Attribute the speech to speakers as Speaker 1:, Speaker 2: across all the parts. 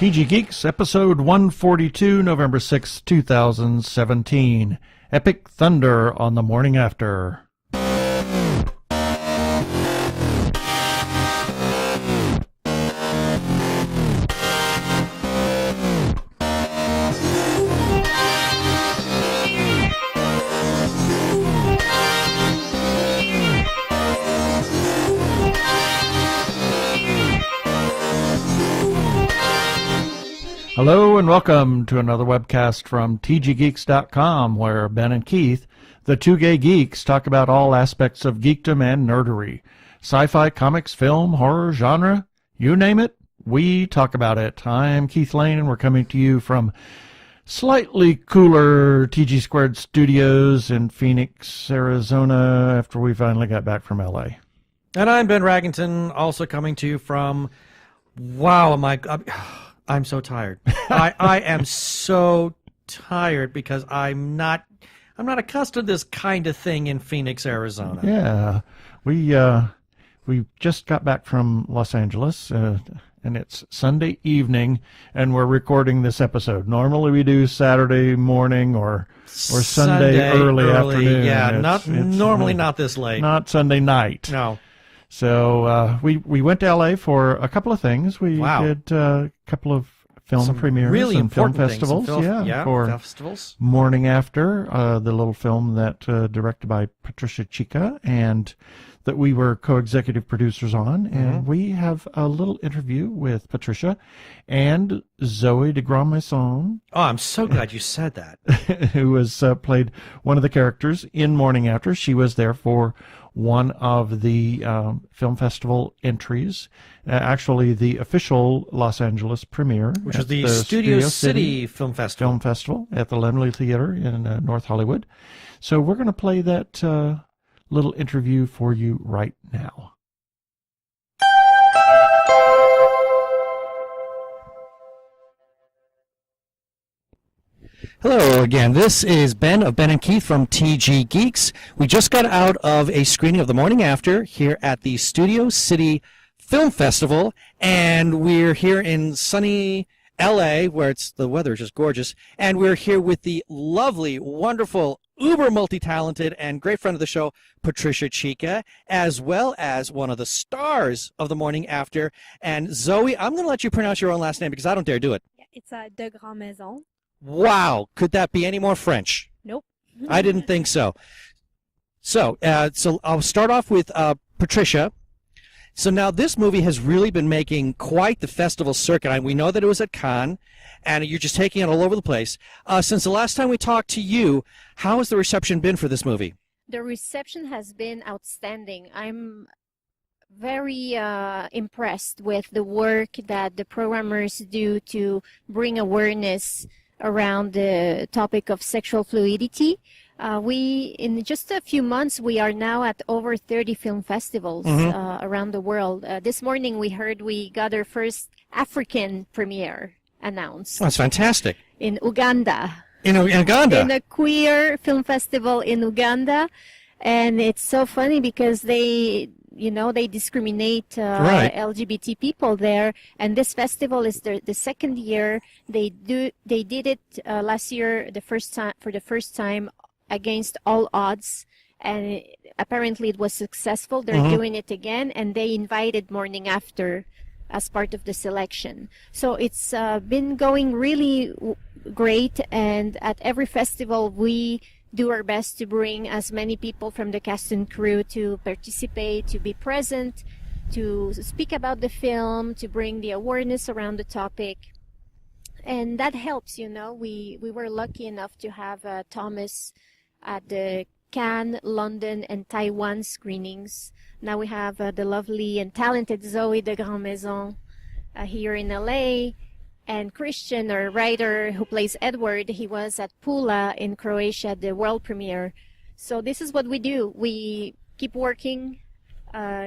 Speaker 1: TG Geeks, episode 142, November 6, 2017. Epic Thunder on the Morning After. Hello and welcome to another webcast from tggeeks.com, where Ben and Keith, the Two Gay Geeks, talk about all aspects of geekdom and nerdery. Sci-fi, comics, film, horror, genre, you name it, we talk about it. I'm Keith Lane and we're coming to you from slightly cooler TG Squared Studios in Phoenix, Arizona, after we finally got back from LA.
Speaker 2: And I'm Ben Raggington, also coming to you from, I'm so tired. I am so tired because I'm not accustomed to this kind of thing in Phoenix, Arizona.
Speaker 1: Yeah, we just got back from Los Angeles, and it's Sunday evening, and we're recording this episode. Normally we do Saturday morning or Sunday early afternoon.
Speaker 2: Yeah, normally not this late.
Speaker 1: Not Sunday night.
Speaker 2: No.
Speaker 1: So we went to LA for a couple of things. We did a couple of film premieres
Speaker 2: really
Speaker 1: and film
Speaker 2: important
Speaker 1: festivals.
Speaker 2: For
Speaker 1: festivals. Morning After, the little film that directed by Patricia Chica, and that we were co-executive producers on. Mm-hmm. And we have a little interview with Patricia and Zoe de Grand Maison.
Speaker 2: Oh, I'm so glad you said that.
Speaker 1: Who has played one of the characters in Morning After. She was there for one of the film festival entries, actually the official Los Angeles premiere,
Speaker 2: which was the Studio City Film Festival
Speaker 1: at the Laemmle Theater in North Hollywood. So we're going to play that little interview for you right now.
Speaker 2: Hello again. This is Ben of Ben and Keith from TG Geeks. We just got out of a screening of The Morning After here at the Studio City Film Festival, and we're here in sunny LA, where the weather is just gorgeous, and we're here with the lovely, wonderful, uber multi-talented and great friend of the show, Patricia Chica, as well as one of the stars of The Morning After. And Zoe, I'm going to let you pronounce your own last name because I don't dare do it.
Speaker 3: It's de Grand Maison.
Speaker 2: Wow, could that be any more French?
Speaker 3: Nope.
Speaker 2: I didn't think so. So I'll start off with Patricia. So now this movie has really been making quite the festival circuit. We know that it was at Cannes, and you're just taking it all over the place. Since the last time we talked to you, how has the reception been for this movie?
Speaker 3: The reception has been outstanding. I'm very impressed with the work that the programmers do to bring awareness around the topic of sexual fluidity. In just a few months, we are now at over 30 film festivals around the world. This morning, we heard we got our first African premiere announced.
Speaker 2: Oh, that's fantastic.
Speaker 3: In Uganda.
Speaker 2: In Uganda?
Speaker 3: In a queer film festival in Uganda. And it's so funny because they discriminate LGBT people there, and this festival is the second year. They did it last year for the first time against all odds, and apparently it was successful. They're doing it again, and they invited Morning After as part of the selection. So it's been going really great, and at every festival we do our best to bring as many people from the cast and crew to participate, to be present, to speak about the film, to bring the awareness around the topic. And that helps, We were lucky enough to have Thomas at the Cannes, London, and Taiwan screenings. Now we have the lovely and talented Zoe de Grand Maison here in LA. And Christian, our writer who plays Edward, he was at Pula in Croatia, the world premiere. So this is what we do. We keep working,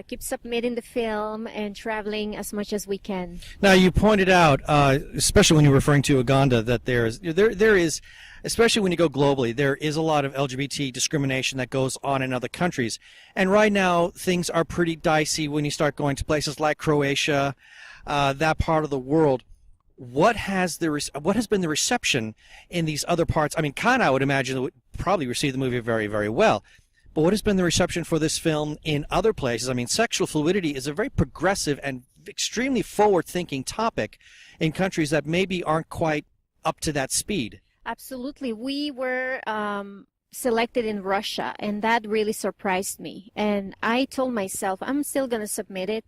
Speaker 3: keep submitting the film, and traveling as much as we can.
Speaker 2: Now, you pointed out, especially when you're referring to Uganda, that there is, especially when you go globally, there is a lot of LGBT discrimination that goes on in other countries. And right now, things are pretty dicey when you start going to places like Croatia, that part of the world. what has been the reception in these other parts? I mean, Cannes, I would imagine, would probably receive the movie very, very well. But what has been the reception for this film in other places? I mean, sexual fluidity is a very progressive and extremely forward-thinking topic in countries that maybe aren't quite up to that speed.
Speaker 3: Absolutely. We were selected in Russia, and that really surprised me. And I told myself, I'm still going to submit it.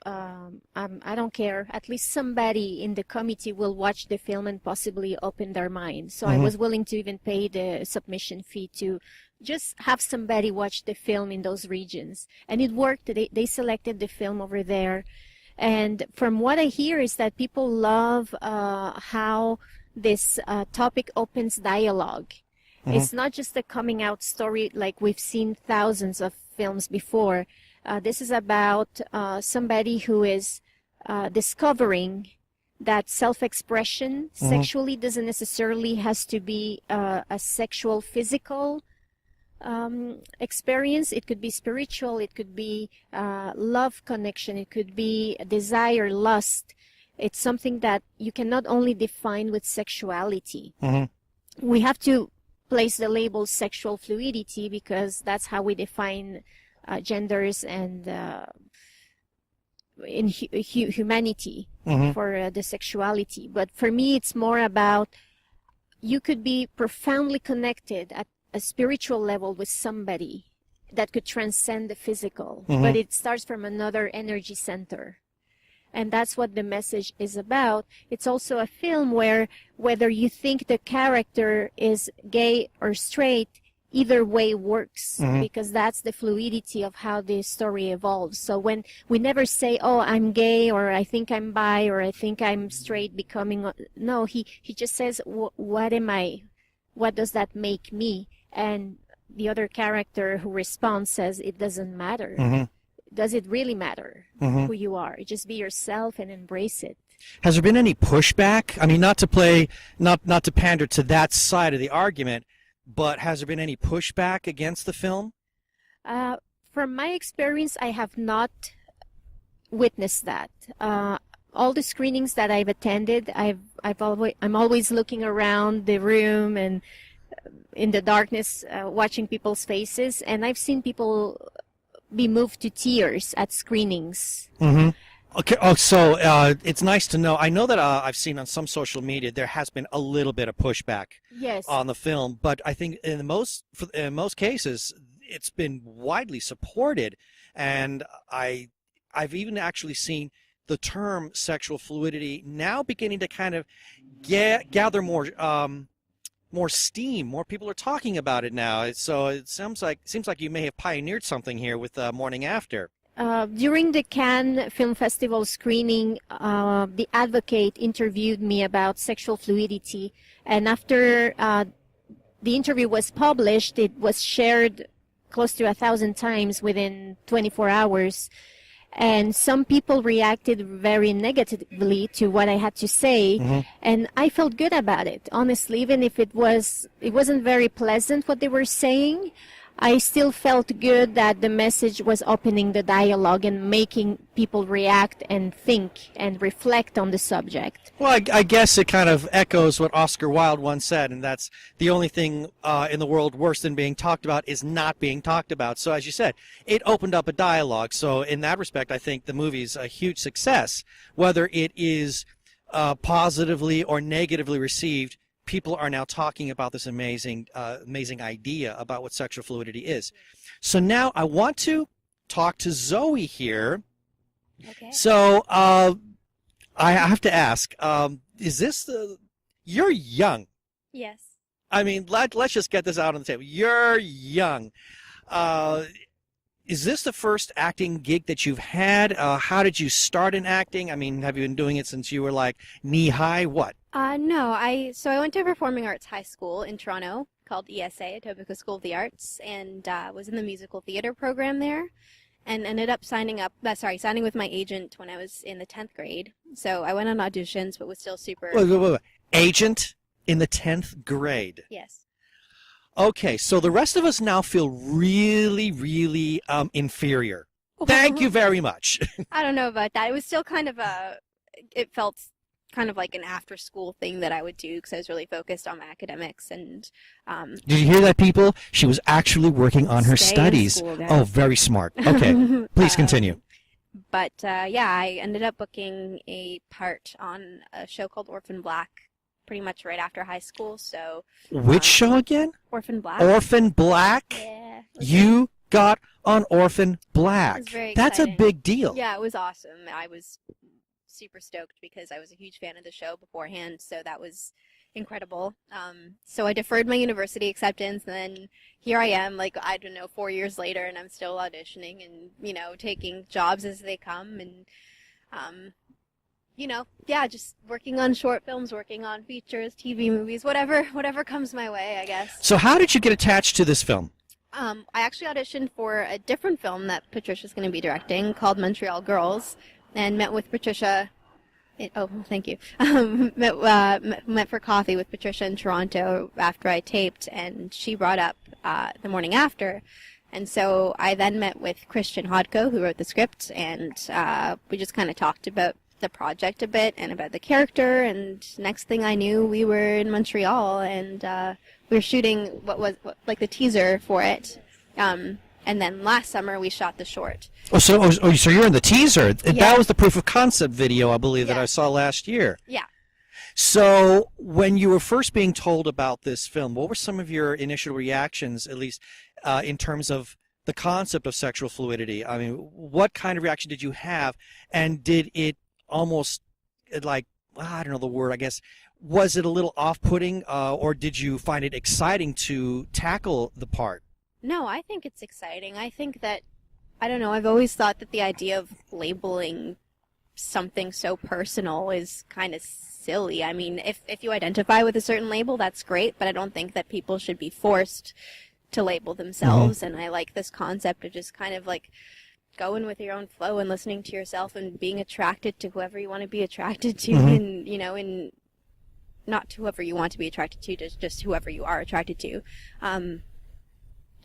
Speaker 3: I don't care. At least somebody in the committee will watch the film and possibly open their mind. So I was willing to even pay the submission fee to just have somebody watch the film in those regions. And it worked. They selected the film over there. And from what I hear is that people love how this topic opens dialogue. It's not just a coming out story like we've seen thousands of films before. This is about somebody who is discovering that self-expression sexually doesn't necessarily has to be a sexual, physical experience. It could be spiritual. It could be love connection. It could be desire, lust. It's something that you cannot only define with sexuality. We have to place the label sexual fluidity because that's how we define genders and in humanity for the sexuality. But for me, it's more about you could be profoundly connected at a spiritual level with somebody that could transcend the physical, but it starts from another energy center. And that's what the message is about. It's also a film where whether you think the character is gay or straight, either way works because that's the fluidity of how the story evolves. So when we never say, oh, I'm gay or I think I'm bi or I think I'm straight becoming, no, he just says, what am I? What does that make me? And the other character who responds says, it doesn't matter. Does it really matter who you are? Just be yourself and embrace it.
Speaker 2: Has there been any pushback? I mean, not to pander to that side of the argument, but has there been any pushback against the film?
Speaker 3: From my experience, I have not witnessed that. All the screenings that I've attended, I'm always looking around the room and in the darkness, watching people's faces, and I've seen people be moved to tears at screenings.
Speaker 2: Okay. Oh, so it's nice to know. I know that I've seen on some social media there has been a little bit of pushback on the film, but I think in most cases it's been widely supported, and I've even actually seen the term sexual fluidity now beginning to kind of gather more steam. More people are talking about it now. So it seems like you may have pioneered something here with Morning After.
Speaker 3: During the Cannes Film Festival screening, the Advocate interviewed me about sexual fluidity, and after the interview was published, it was shared close to 1,000 times within 24 hours. And some people reacted very negatively to what I had to say, and I felt good about it. Honestly, even if it wasn't very pleasant what they were saying, I still felt good that the message was opening the dialogue and making people react and think and reflect on the subject.
Speaker 2: Well, I guess it kind of echoes what Oscar Wilde once said, and that's the only thing in the world worse than being talked about is not being talked about. So as you said, it opened up a dialogue. So in that respect, I think the movie's a huge success. Whether it is positively or negatively received, people are now talking about this amazing idea about what sexual fluidity is. So now I want to talk to Zoe here.
Speaker 4: Okay.
Speaker 2: So I have to ask, is this you're young?
Speaker 4: Yes.
Speaker 2: I mean, let's just get this out on the table. You're young. Is this the first acting gig that you've had? How did you start in acting? I mean, have you been doing it since you were like knee high? What?
Speaker 4: No, I went to a performing arts high school in Toronto called ESA, Etobicoke School of the Arts, and was in the musical theater program there, and ended up signing with my agent when I was in the 10th grade. So I went on auditions, but was still super.
Speaker 2: Wait. Agent in the 10th grade.
Speaker 4: Yes.
Speaker 2: Okay, so the rest of us now feel really, really inferior. Thank you very much.
Speaker 4: I don't know about that. It was still kind of it felt kind of like an after-school thing that I would do because I was really focused on my academics. And
Speaker 2: did you hear that, people? She was actually working on her studies.
Speaker 4: School,
Speaker 2: oh, very smart. Okay, please continue.
Speaker 4: But yeah, I ended up booking a part on a show called Orphan Black pretty much right after high school. So
Speaker 2: which show again?
Speaker 4: Orphan Black.
Speaker 2: Orphan Black?
Speaker 4: Yeah.
Speaker 2: You got on Orphan Black.
Speaker 4: It was very
Speaker 2: That's
Speaker 4: exciting.
Speaker 2: a big deal.
Speaker 4: Yeah, it was awesome. I was super stoked because I was a huge fan of the show beforehand, so that was incredible. So I deferred my university acceptance, and then here I am, like, I don't know, 4 years later, and I'm still auditioning and, you know, taking jobs as they come, and, you know, yeah, just working on short films, working on features, TV movies, whatever comes my way, I guess.
Speaker 2: So how did you get attached to this film?
Speaker 4: I actually auditioned for a different film that Patricia's going to be directing called Montreal Girls, and met with Patricia. Thank you. Met for coffee with Patricia in Toronto after I taped, and she brought up the morning after. And so I then met with Christian Hodko, who wrote the script, and we just kind of talked about the project a bit and about the character. And next thing I knew, we were in Montreal, and we were shooting what like the teaser for it. And then last summer we shot the short.
Speaker 2: So you're in the teaser.
Speaker 4: Yeah.
Speaker 2: That was the proof of concept video, I believe, that
Speaker 4: Yeah.
Speaker 2: I saw last year.
Speaker 4: Yeah.
Speaker 2: So when you were first being told about this film, what were some of your initial reactions, at least in terms of the concept of sexual fluidity? I mean, what kind of reaction did you have? And did it almost, like, I don't know the word, I guess, was it a little off-putting, or did you find it exciting to tackle the part?
Speaker 4: No, I think it's exciting. I think that, I don't know, I've always thought that the idea of labeling something so personal is kind of silly. I mean, if you identify with a certain label, that's great, but I don't think that people should be forced to label themselves. And I like this concept of just kind of like going with your own flow and listening to yourself and being attracted to whoever you want to be attracted to, and, you know, and not to whoever you want to be attracted to, just whoever you are attracted to.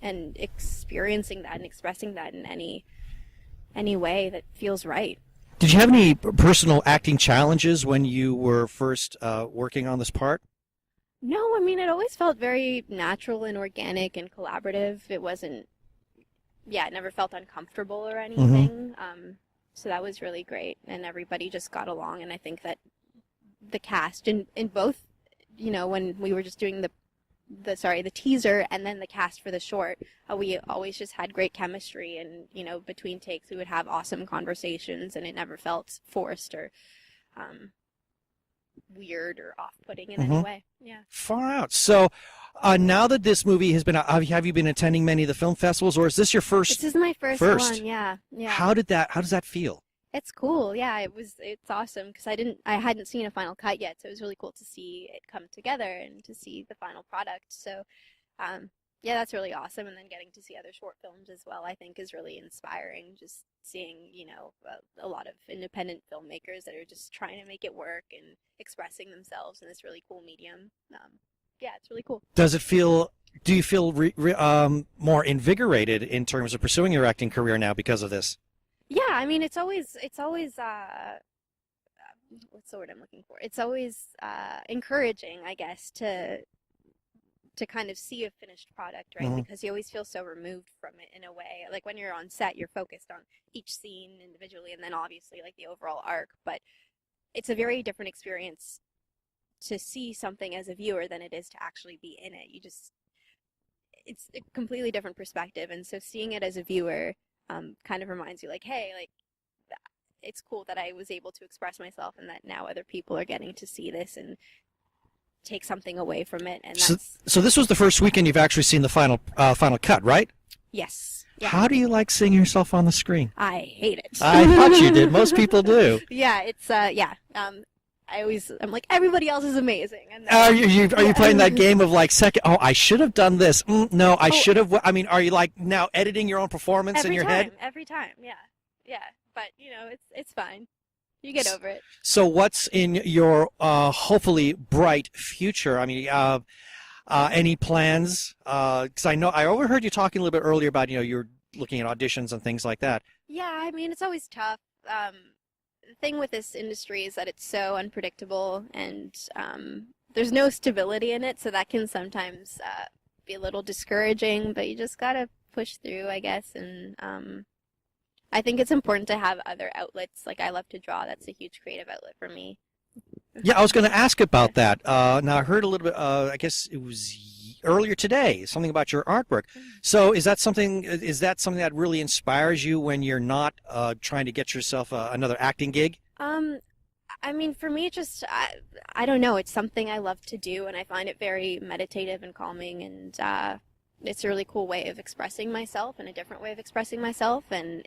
Speaker 4: And experiencing that and expressing that in any way that feels right.
Speaker 2: Did you have any personal acting challenges when you were first working on this part?
Speaker 4: No, I mean, it always felt very natural and organic and collaborative. It wasn't, it never felt uncomfortable or anything. So that was really great, and everybody just got along. And I think that the cast in both, you know, when we were just doing the teaser and then the cast for the short, we always just had great chemistry, and, you know, between takes we would have awesome conversations, and it never felt forced or weird or off-putting in any way. Yeah. Far
Speaker 2: out. So now that this movie has been out, have you been attending many of the film festivals, or is this your first?
Speaker 4: This is my first one. Yeah.
Speaker 2: How does that feel?
Speaker 4: It's cool. Yeah, it's awesome because I hadn't seen a final cut yet, so it was really cool to see it come together and to see the final product. So, yeah, that's really awesome. And then getting to see other short films as well, I think, is really inspiring. Just seeing, you know, a lot of independent filmmakers that are just trying to make it work and expressing themselves in this really cool medium. Yeah, it's really cool.
Speaker 2: Do you feel more invigorated in terms of pursuing your acting career now because of this?
Speaker 4: Yeah, I mean, it's always what's the word I'm looking for? It's always encouraging, I guess, to kind of see a finished product, right? Because you always feel so removed from it in a way. Like when you're on set, you're focused on each scene individually, and then obviously like the overall arc. But it's a very different experience to see something as a viewer than it is to actually be in it. It's a completely different perspective, and so seeing it as a viewer kind of reminds you, like, hey, like, it's cool that I was able to express myself, and that now other people are getting to see this and take something away from it. And
Speaker 2: so this was the first weekend you've actually seen the final cut, right?
Speaker 4: Yes. Yeah.
Speaker 2: How do you like seeing yourself on the screen?
Speaker 4: I hate it.
Speaker 2: I thought you did. Most people do.
Speaker 4: Yeah, it's I'm like, everybody else is amazing. And then,
Speaker 2: are you playing that game of like I should have done this. No, I should have. I mean, are you like now editing your own performance in your head?
Speaker 4: Every time, yeah. But you know, it's fine. You get over it.
Speaker 2: So, what's in your hopefully bright future? I mean, any plans? Because I overheard you talking a little bit earlier about, you know, you're looking at auditions and things like that.
Speaker 4: Yeah, I mean, it's always tough. the thing with this industry is that it's so unpredictable, and there's no stability in it, so that can sometimes be a little discouraging, but you just gotta push through, I guess. And I think it's important to have other outlets. Like, I love to draw. That's a huge creative outlet for me.
Speaker 2: Yeah, I was going to ask about that. Now, I heard a little bit, I guess it was earlier today, something about your artwork. So is that something that really inspires you when you're not trying to get yourself another acting gig?
Speaker 4: I mean, for me, just, I don't know. It's something I love to do, and I find it very meditative and calming, and it's a really cool way of expressing myself, and a different way of expressing myself, and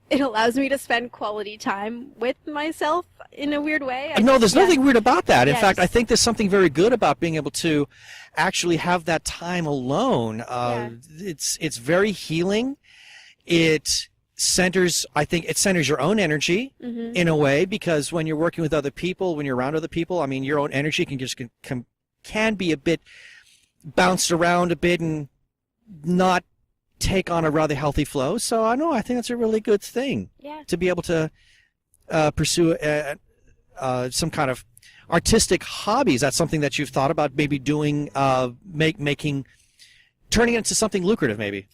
Speaker 4: it allows me to spend quality time with myself in a weird way.
Speaker 2: No, there's nothing weird about that. In
Speaker 4: Yes.
Speaker 2: fact, I think there's something very good about being able to actually have that time alone. It's very healing. I think it centers your own energy in a way, because when you're working with other people, when you're around other people, I mean, your own energy can be a bit bounced around a bit and not take on a rather healthy flow. So I think that's a really good thing to be able to pursue some kind of artistic hobbies. That's something that you've thought about maybe doing, turning it into something lucrative maybe.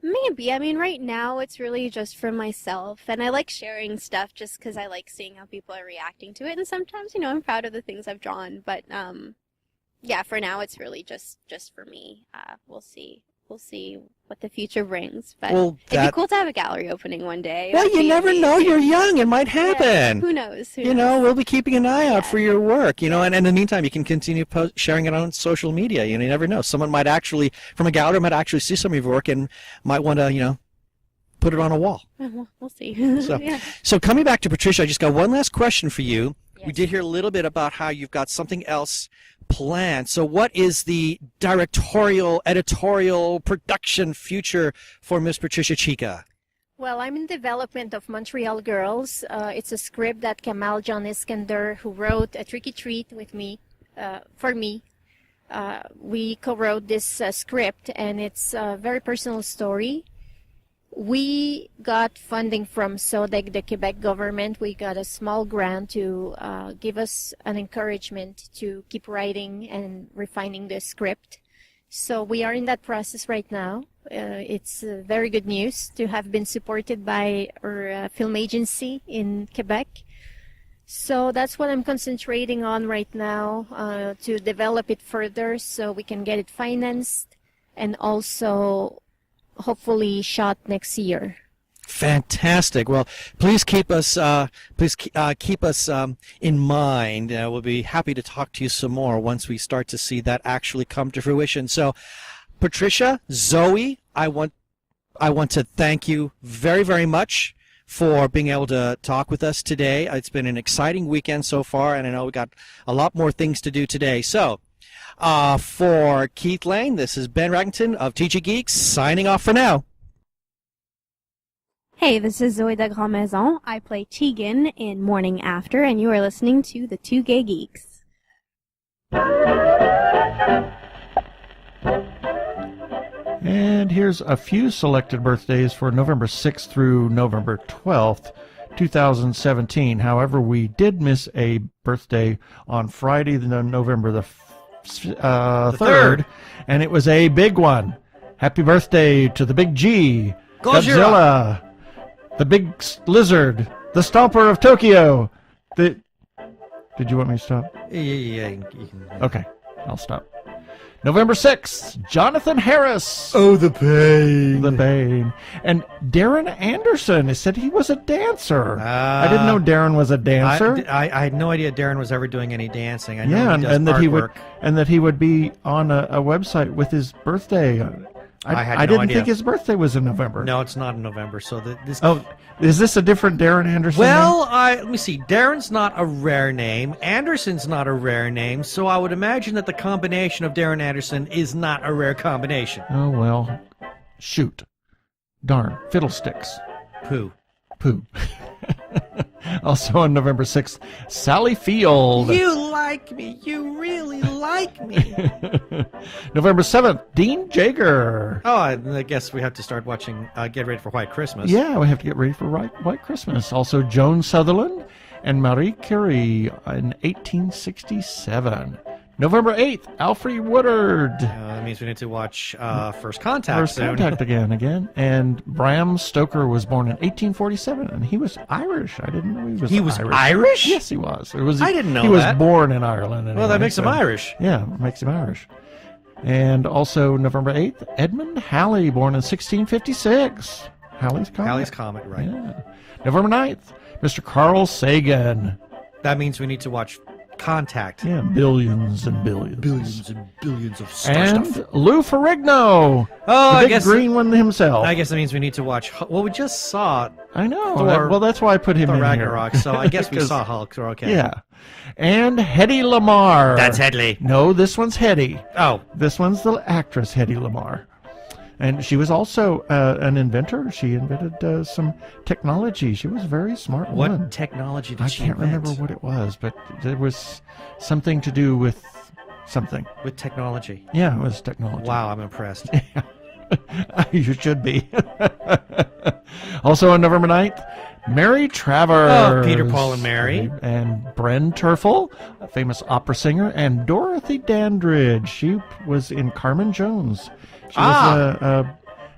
Speaker 4: Maybe. I mean, right now it's really just for myself, and I like sharing stuff just because I like seeing how people are reacting to it, and sometimes, I'm proud of the things I've drawn, but yeah, for now it's really just for me. We'll see what the future brings, but it'd be cool to have a gallery opening one day.
Speaker 2: Well, you never know. You're young. It might happen.
Speaker 4: Yeah, who knows?
Speaker 2: We'll be keeping an eye out for your work, and in the meantime, you can continue sharing it on social media. You never know. Someone might actually, from a gallery, might actually see some of your work and might want to, put it on a wall.
Speaker 4: We'll see.
Speaker 2: So coming back to Patricia, I just got one last question for you.
Speaker 4: Yes.
Speaker 2: We did hear a little bit about how you've got something else planned. So what is the directorial, editorial, production future for Miss Patricia Chica?
Speaker 3: Well, I'm in development of Montreal Girls. It's a script that Kamal John Iskander, who wrote A Tricky Treat with me, for me. We co-wrote this script, and it's a very personal story. We got funding from SODEC, the Quebec government. We got a small grant to give us an encouragement to keep writing and refining the script. So we are in that process right now. It's very good news to have been supported by our film agency in Quebec. So that's what I'm concentrating on right now, to develop it further so we can get it financed and also hopefully shot next year.
Speaker 2: Fantastic. Well, please keep us in mind. We'll be happy to talk to you some more once we start to see that actually come to fruition. So, Patricia, Zoe, I want to thank you very, very much for being able to talk with us today. It's been an exciting weekend so far, and I know we got a lot more things to do today. So, for Keith Lane, this is Ben Ragnton of TG Geeks signing off for now.
Speaker 4: Hey, this is Zoe de Grand Maison. I play Tegan in Morning After, and you are listening to the Two Gay Geeks.
Speaker 1: And here's a few selected birthdays for November 6th through November 12th, 2017. However, we did miss a birthday on Friday, November the 3rd, and it was a big one. Happy birthday to the Big G, Godzilla, the Big Lizard, the Stomper of Tokyo. Did you want me to stop?
Speaker 2: Yeah.
Speaker 1: Okay, I'll stop. November 6th, Jonathan Harris.
Speaker 2: Oh, the pain.
Speaker 1: The pain. And Darren Anderson said he was a dancer. I didn't know Darren was a dancer.
Speaker 2: I had no idea Darren was ever doing any dancing. I know
Speaker 1: yeah,
Speaker 2: he does
Speaker 1: and that
Speaker 2: artwork.
Speaker 1: he would be on a website with his birthday. I didn't think his birthday was in November.
Speaker 2: No, it's not in November. So this.
Speaker 1: Oh, is this a different Darren Anderson?
Speaker 2: Well, let me see. Darren's not a rare name. Anderson's not a rare name. So I would imagine that the combination of Darren Anderson is not a rare combination.
Speaker 1: Oh, well, shoot. Darn. Fiddlesticks.
Speaker 2: Pooh.
Speaker 1: Also on November 6th, Sally Field.
Speaker 2: You like me. You really like me.
Speaker 1: November 7th, Dean Jager.
Speaker 2: Oh, I guess we have to start watching Get Ready for White Christmas.
Speaker 1: Yeah, we have to get ready for White Christmas. Also, Joan Sutherland and Marie Curie in 1867. November 8th, Alfred Woodard.
Speaker 2: That means we need to watch First Contact
Speaker 1: First
Speaker 2: soon.
Speaker 1: Contact again. And Bram Stoker was born in 1847, and he was Irish. I didn't know he was
Speaker 2: He was
Speaker 1: Irish.
Speaker 2: Irish?
Speaker 1: Yes, he was.
Speaker 2: I didn't know
Speaker 1: he was
Speaker 2: that.
Speaker 1: born in Ireland. Anyway,
Speaker 2: Well, that makes him Irish.
Speaker 1: Yeah, makes him Irish. And also November 8th, Edmund Halley, born in 1656. Halley's Comet.
Speaker 2: Halley's Comet, right.
Speaker 1: Yeah. November 9th, Mr. Carl Sagan.
Speaker 2: That means we need to watch Contact.
Speaker 1: Yeah, billions and billions.
Speaker 2: Billions and billions of star
Speaker 1: And
Speaker 2: stuff.
Speaker 1: Lou Ferrigno.
Speaker 2: Oh,
Speaker 1: the
Speaker 2: I
Speaker 1: big
Speaker 2: guess
Speaker 1: green one himself.
Speaker 2: I guess that means we need to watch. Well, we just saw
Speaker 1: I know.
Speaker 2: Thor-
Speaker 1: Well, that's why I put him
Speaker 2: the
Speaker 1: in
Speaker 2: Ragnarok,
Speaker 1: here.
Speaker 2: so I guess we
Speaker 1: Because-
Speaker 2: saw Hulk. So we're okay.
Speaker 1: Yeah. And Hedy Lamarr.
Speaker 2: Hedley.
Speaker 1: No, this one's Hedy.
Speaker 2: Oh,
Speaker 1: This one's the actress Hedy Lamarr. And she was also an inventor. She invented some technology. She was a very smart woman.
Speaker 2: what technology did
Speaker 1: I
Speaker 2: she
Speaker 1: can't
Speaker 2: invent?
Speaker 1: remember what it was, but there was something to do with something.
Speaker 2: With technology.
Speaker 1: Yeah, it was technology.
Speaker 2: Wow, I'm impressed.
Speaker 1: You should be. Also on November 9th, Mary Travers.
Speaker 2: Oh, Peter, Paul, and Mary.
Speaker 1: And Bren Terfel, a famous opera singer, and Dorothy Dandridge. She was in Carmen Jones. She was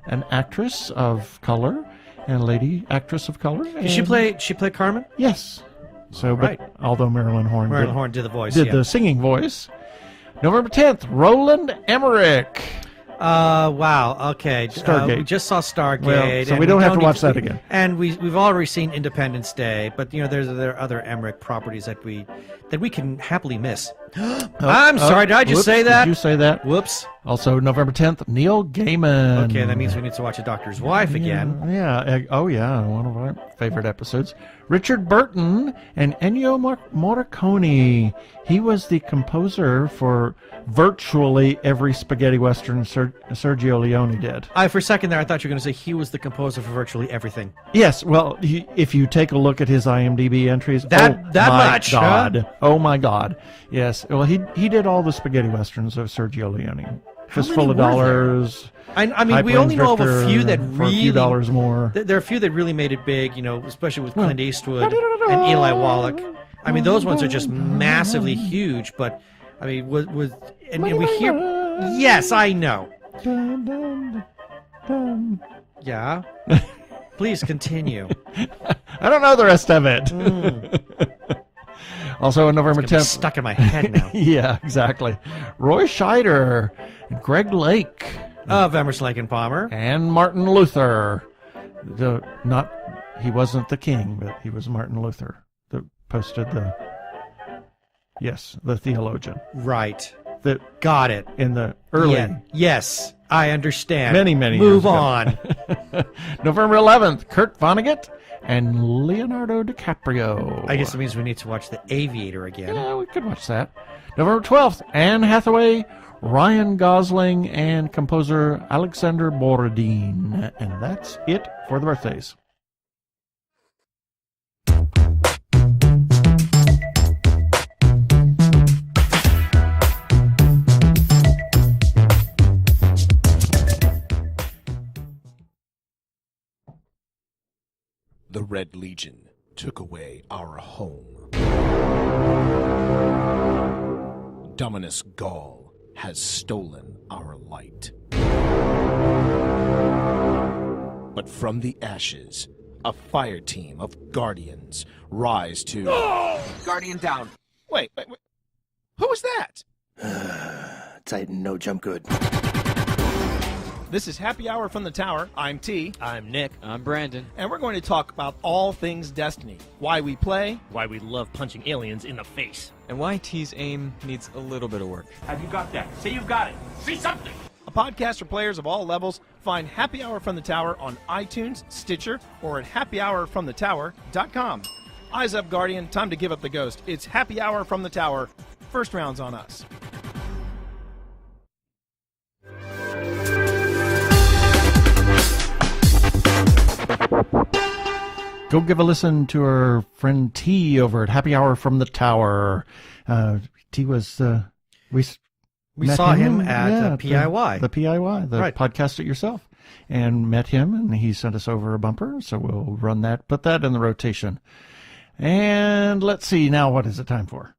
Speaker 1: an actress of color and a lady actress of color.
Speaker 2: Did she play Carmen?
Speaker 1: Yes. So,
Speaker 2: Right.
Speaker 1: but although Marilyn Horne
Speaker 2: Marilyn Horne did the voice.
Speaker 1: did
Speaker 2: yeah.
Speaker 1: the singing voice. November 10th, Roland Emmerich.
Speaker 2: Wow. Okay.
Speaker 1: Stargate.
Speaker 2: We just saw Stargate.
Speaker 1: Well, so
Speaker 2: and
Speaker 1: we don't have to
Speaker 2: need
Speaker 1: watch that again.
Speaker 2: And we've already seen Independence Day, but there are other Emmerich properties that we can happily miss. I'm sorry. Did I just
Speaker 1: Whoops,
Speaker 2: say that?
Speaker 1: Did you say that?
Speaker 2: Whoops.
Speaker 1: Also, November 10th, Neil Gaiman.
Speaker 2: Okay, that means we need to watch A Doctor's Wife again.
Speaker 1: Yeah. Oh, yeah. One of our favorite episodes. Richard Burton and Ennio Morricone. He was the composer for virtually every spaghetti western Sergio Leone did.
Speaker 2: For a second there, I thought you were going to say he was the composer for virtually everything.
Speaker 1: Yes. Well, if you take a look at his IMDb entries,
Speaker 2: That
Speaker 1: my
Speaker 2: much,
Speaker 1: God.
Speaker 2: huh?
Speaker 1: Oh my God. Yes. Well, he did all the spaghetti westerns of Sergio Leone. Fistful of
Speaker 2: many were
Speaker 1: Dollars.
Speaker 2: I mean, we
Speaker 1: Pipeline
Speaker 2: only know of a
Speaker 1: Drifter
Speaker 2: few that
Speaker 1: for a few
Speaker 2: really.
Speaker 1: dollars more.
Speaker 2: There are a few that really made it big, especially with Clint Eastwood and Eli Wallach. I mean, those ones are just massively huge. But I mean, and we hear. Yes, I know. Yeah. Please continue.
Speaker 1: I don't know the rest of it. Also on November
Speaker 2: It's gonna be
Speaker 1: 10th.
Speaker 2: stuck in my head now.
Speaker 1: Yeah, exactly. Roy Scheider, Greg Lake,
Speaker 2: Of Emerson, Lake and Palmer.
Speaker 1: and Martin Luther. He wasn't the king, but he was Martin Luther that posted the theologian.
Speaker 2: Right.
Speaker 1: That
Speaker 2: Got it.
Speaker 1: in the early
Speaker 2: Yeah. Yes, I understand.
Speaker 1: many years
Speaker 2: Move
Speaker 1: ago.
Speaker 2: on.
Speaker 1: November 11th, Kurt Vonnegut and Leonardo DiCaprio.
Speaker 2: I guess it means we need to watch The Aviator again.
Speaker 1: Yeah, we could watch that. November 12th, Anne Hathaway, Ryan Gosling, and composer Alexander Borodin. And that's it for the birthdays.
Speaker 5: The Red Legion took away our home. Dominus Gaul has stolen our light. But from the ashes, a fire team of guardians rise to...
Speaker 6: Guardian down.
Speaker 5: Wait. Who was that?
Speaker 6: Titan, no jump good.
Speaker 7: This is Happy Hour from the Tower. I'm T.
Speaker 8: I'm Nick. I'm Brandon.
Speaker 7: And we're going to talk about all things Destiny. Why we play.
Speaker 8: Why we love punching aliens in the face. And why T's aim needs a little bit of work.
Speaker 9: Have you got that? Say you've got it. Say something.
Speaker 7: A podcast for players of all levels. Find Happy Hour from the Tower on iTunes, Stitcher, or at happyhourfromthetower.com. Eyes up, Guardian. Time to give up the ghost. It's Happy Hour from the Tower. First round's on us.
Speaker 1: Go give a listen to our friend T over at Happy Hour from the Tower. T was we met
Speaker 2: saw him at PIY.
Speaker 1: the PIY, the
Speaker 2: Right.
Speaker 1: Podcast It Yourself, and met him, and he sent us over a bumper. So we'll run that, put that in the rotation. And let's see now. What is it time for?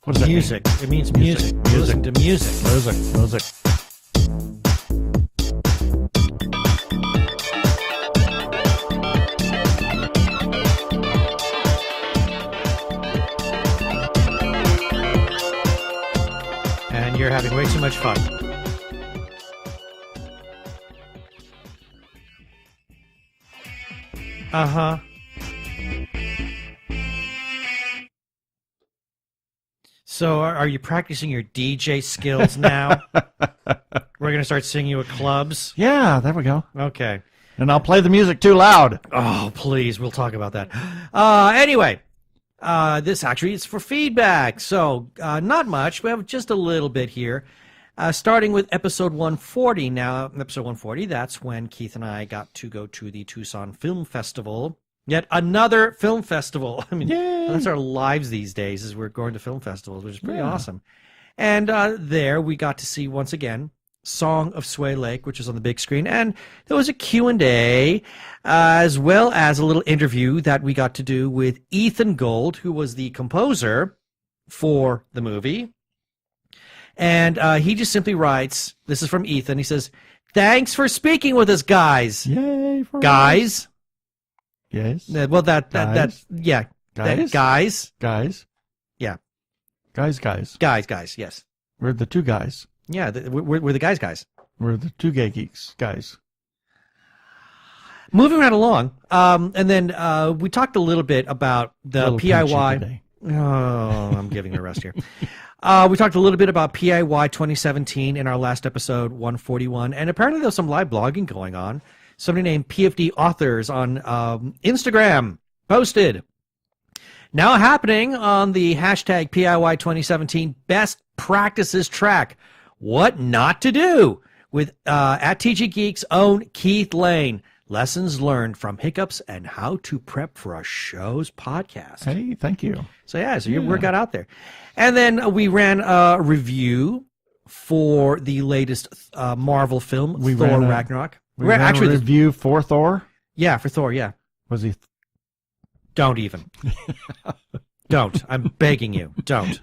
Speaker 1: What does
Speaker 2: Music. It means music. Listen to music.
Speaker 1: Music.
Speaker 2: And you're having way too much fun. Uh-huh. So are you practicing your DJ skills now? We're going to start singing you at clubs?
Speaker 1: Yeah, there we go.
Speaker 2: Okay.
Speaker 1: And I'll play the music too loud.
Speaker 2: Oh, please. We'll talk about that. Anyway, this actually is for feedback. So not much. We have just a little bit here. Starting with episode 140. Now, episode 140, that's when Keith and I got to go to the Tucson Film Festival. Yet another film festival. I mean, that's our lives these days, is we're going to film festivals, which is pretty awesome. And there we got to see, once again, Song of Sway Lake, which is on the big screen. And there was a Q&A, as well as a little interview that we got to do with Ethan Gold, who was the composer for the movie. And he just simply writes, this is from Ethan, he says, "Thanks for speaking with us, guys."
Speaker 1: Yay for
Speaker 2: guys.
Speaker 1: Us. Yes.
Speaker 2: Well, that's, yeah.
Speaker 1: Guys?
Speaker 2: Guys. Yeah.
Speaker 1: Guys,
Speaker 2: yes.
Speaker 1: We're the two guys.
Speaker 2: Yeah, we're the guys.
Speaker 1: We're the Two Gay Geeks, guys.
Speaker 2: Moving right along, and then we talked a little bit about the PIY. Oh, I'm giving it a rest here. We talked a little bit about PIY 2017 in our last episode, 141, and apparently there was some live blogging going on. Somebody named PFD Authors on Instagram posted, now happening on the hashtag PIY 2017 Best Practices track, what not to do, with at TG Geeks' own Keith Lane. Lessons learned from hiccups and how to prep for a show's podcast.
Speaker 1: Hey, thank you.
Speaker 2: So your work got out there. And then we ran a review for the latest Marvel film, Thor Ragnarok.
Speaker 1: We ran actually a review for Thor?
Speaker 2: Yeah, for Thor, yeah.
Speaker 1: Was he?
Speaker 2: Don't even. Don't. I'm begging you. Don't.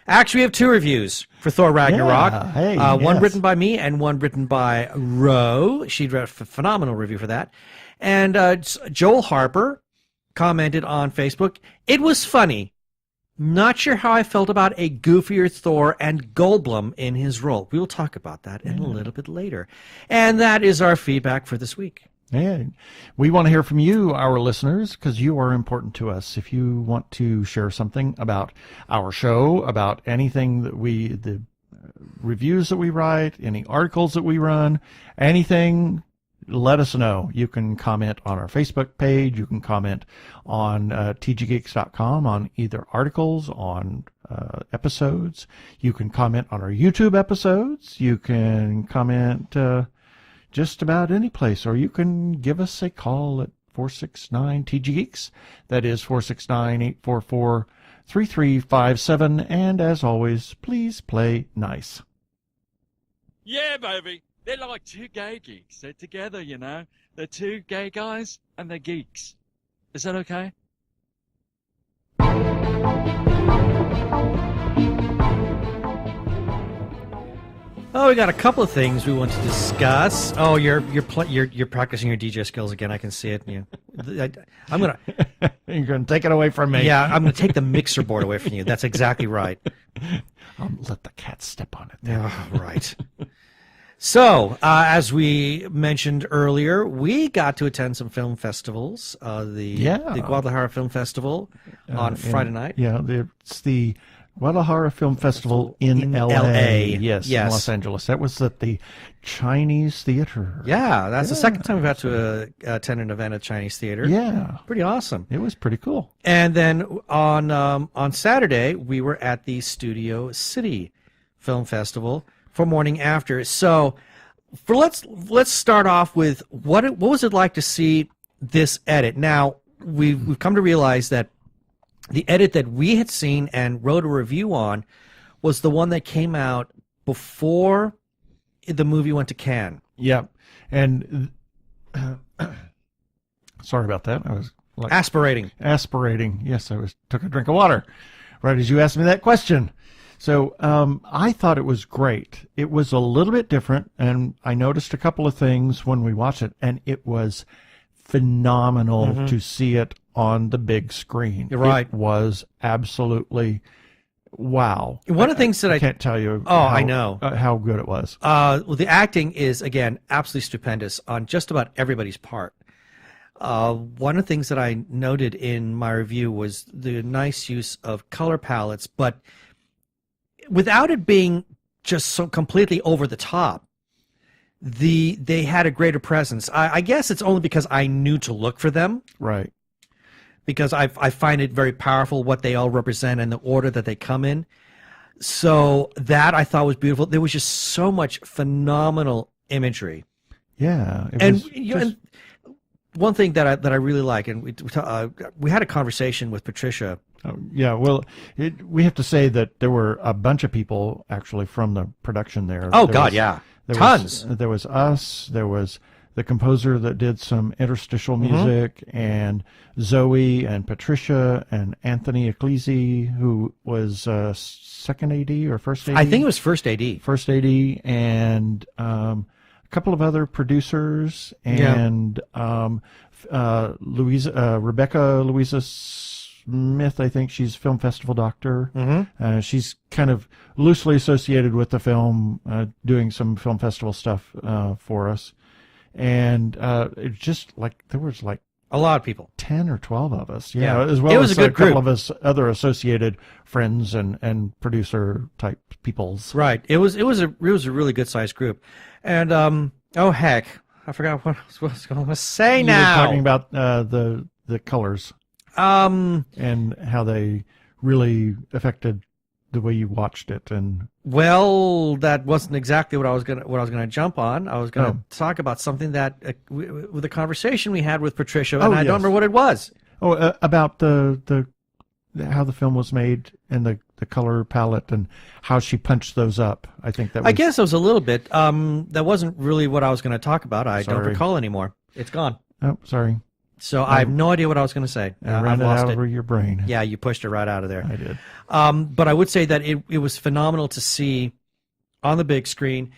Speaker 2: Actually, we have two reviews for Thor Ragnarok.
Speaker 1: Yeah, hey,
Speaker 2: one written by me and one written by Ro. She wrote a phenomenal review for that. And Joel Harper commented on Facebook, "It was funny. Not sure how I felt about a goofier Thor and Goldblum in his role." We will talk about that in a little bit later. And that is our feedback for this week.
Speaker 1: Yeah, we want to hear from you, our listeners, because you are important to us. If you want to share something about our show, about anything that the reviews that we write, any articles that we run, anything, let us know. You can comment on our Facebook page. You can comment on tggeeks.com on either articles, on episodes. You can comment on our YouTube episodes. You can comment just about any place, or you can give us a call at 469-TG-GEEKS. That is 469-844-3357. And as always, please play nice.
Speaker 10: Yeah, baby. They're like two gay geeks. They're together, you know. They're two gay guys and they're geeks. Is that okay?
Speaker 2: Oh, we got a couple of things we want to discuss. Oh, you're practicing your DJ skills again. I can see it. You're gonna
Speaker 1: take it away from me.
Speaker 2: Yeah, I'm gonna take the mixer board away from you. That's exactly right.
Speaker 1: I'll let the cat step on it.
Speaker 2: Oh, right. So, as we mentioned earlier, we got to attend some film festivals. The Guadalajara Film Festival on Friday night.
Speaker 1: Yeah, it's the Guadalajara Film Festival in L.A. Yes, in Los Angeles. That was at the Chinese Theater.
Speaker 2: Yeah, that's the second time we've had to attend an event at Chinese Theater.
Speaker 1: Yeah.
Speaker 2: Pretty awesome.
Speaker 1: It was pretty cool.
Speaker 2: And then on Saturday, we were at the Studio City Film Festival for morning after. So let's start off with what was it like to see this edit? Now, we've come to realize that the edit that we had seen and wrote a review on was the one that came out before the movie went to Cannes.
Speaker 1: Yeah. And sorry about that. I was like
Speaker 2: Aspirating.
Speaker 1: Yes, took a drink of water right as you asked me that question. So I thought it was great. It was a little bit different, and I noticed a couple of things when we watched it, and it was phenomenal to see it on the big screen.
Speaker 2: You're right.
Speaker 1: It was absolutely wow.
Speaker 2: One of the things that I
Speaker 1: can't tell you.
Speaker 2: I know
Speaker 1: how good it was.
Speaker 2: Well, the acting is again absolutely stupendous on just about everybody's part. One of the things that I noted in my review was the nice use of color palettes, but without it being just so completely over the top. They had a greater presence. I guess it's only because I knew to look for them.
Speaker 1: Right.
Speaker 2: Because I find it very powerful what they all represent and the order that they come in. So that I thought was beautiful. There was just so much phenomenal imagery.
Speaker 1: Yeah.
Speaker 2: And one thing that I really like, and we had a conversation with Patricia.
Speaker 1: Yeah, well, we have to say that there were a bunch of people actually from the production there.
Speaker 2: Oh, God, yeah. Tons.
Speaker 1: There was us. There was the composer that did some interstitial music, and Zoe and Patricia and Anthony Ecclesi, who was second AD or first AD?
Speaker 2: I think it was first AD.
Speaker 1: First AD, and a couple of other producers, and Rebecca Louisa Smith, I think she's film festival doctor. She's kind of loosely associated with the film, doing some film festival stuff for us. And it just there was
Speaker 2: a lot of people,
Speaker 1: 10 or 12 of us,
Speaker 2: yeah,
Speaker 1: as well
Speaker 2: it was
Speaker 1: as
Speaker 2: a good
Speaker 1: couple
Speaker 2: group
Speaker 1: of us other associated friends and producer type peoples.
Speaker 2: Right. It was a really good sized group, and oh heck, I forgot what I was going to say now.
Speaker 1: You were talking about the colors, and how they really affected the way you watched it. And
Speaker 2: well, that wasn't exactly what I was gonna jump on. I was gonna talk about something that with a conversation we had with Patricia, and I don't remember what it was.
Speaker 1: About the how the film was made and the color palette and how she punched those up. I think that was,
Speaker 2: I guess it was a little bit. That wasn't really what I was going to talk about. I don't recall anymore. It's gone.
Speaker 1: Oh, sorry.
Speaker 2: So I have no idea what I was going to say.
Speaker 1: I ran it out of your brain.
Speaker 2: Yeah, you pushed it right out of there.
Speaker 1: I did.
Speaker 2: But I would say that it was phenomenal to see on the big screen.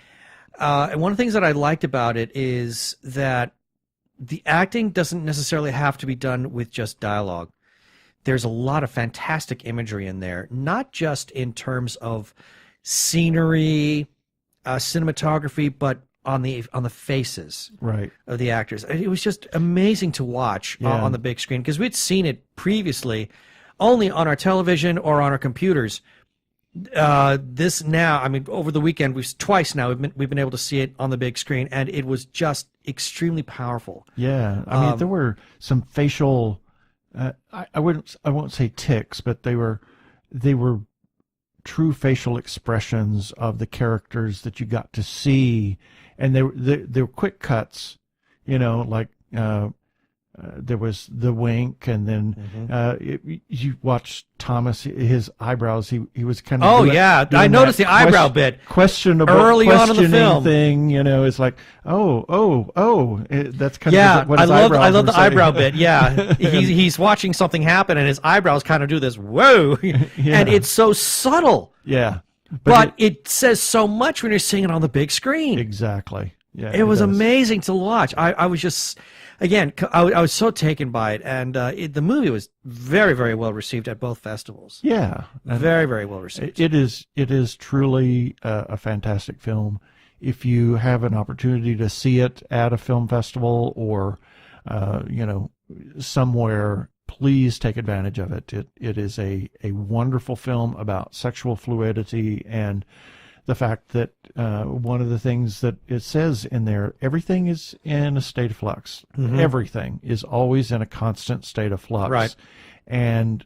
Speaker 2: And one of the things that I liked about it is that the acting doesn't necessarily have to be done with just dialogue. There's a lot of fantastic imagery in there, not just in terms of scenery, cinematography, but on the faces of the actors. It was just amazing to watch on the big screen, because we'd seen it previously only on our television or on our computers. This now, I mean, over the weekend, twice now we've been able to see it on the big screen, and it was just extremely powerful.
Speaker 1: Yeah, I mean, there were some facial. I won't say tics, but they were true facial expressions of the characters that you got to see. And they were quick cuts, like there was the wink, and then you watch Thomas, his eyebrows. He was kind of doing
Speaker 2: I noticed the eyebrow bit
Speaker 1: questionable
Speaker 2: early on in the film.
Speaker 1: Thing, it's like that's kind of what his
Speaker 2: I love the
Speaker 1: saying.
Speaker 2: eyebrow bit. Yeah, he's watching something happen, and his eyebrows kind of do this whoa, and it's so subtle.
Speaker 1: Yeah.
Speaker 2: But it says so much when you're seeing it on the big screen.
Speaker 1: Exactly. Yeah.
Speaker 2: It was amazing to watch. I was just, again, I was so taken by it, and the movie was very, very well received at both festivals.
Speaker 1: Yeah.
Speaker 2: Very, very well received.
Speaker 1: It is truly a fantastic film. If you have an opportunity to see it at a film festival or, somewhere, please take advantage of it. It is a wonderful film about sexual fluidity and the fact that one of the things that it says in there, everything is in a state of flux. Everything is always in a constant state of flux.
Speaker 2: Right.
Speaker 1: And,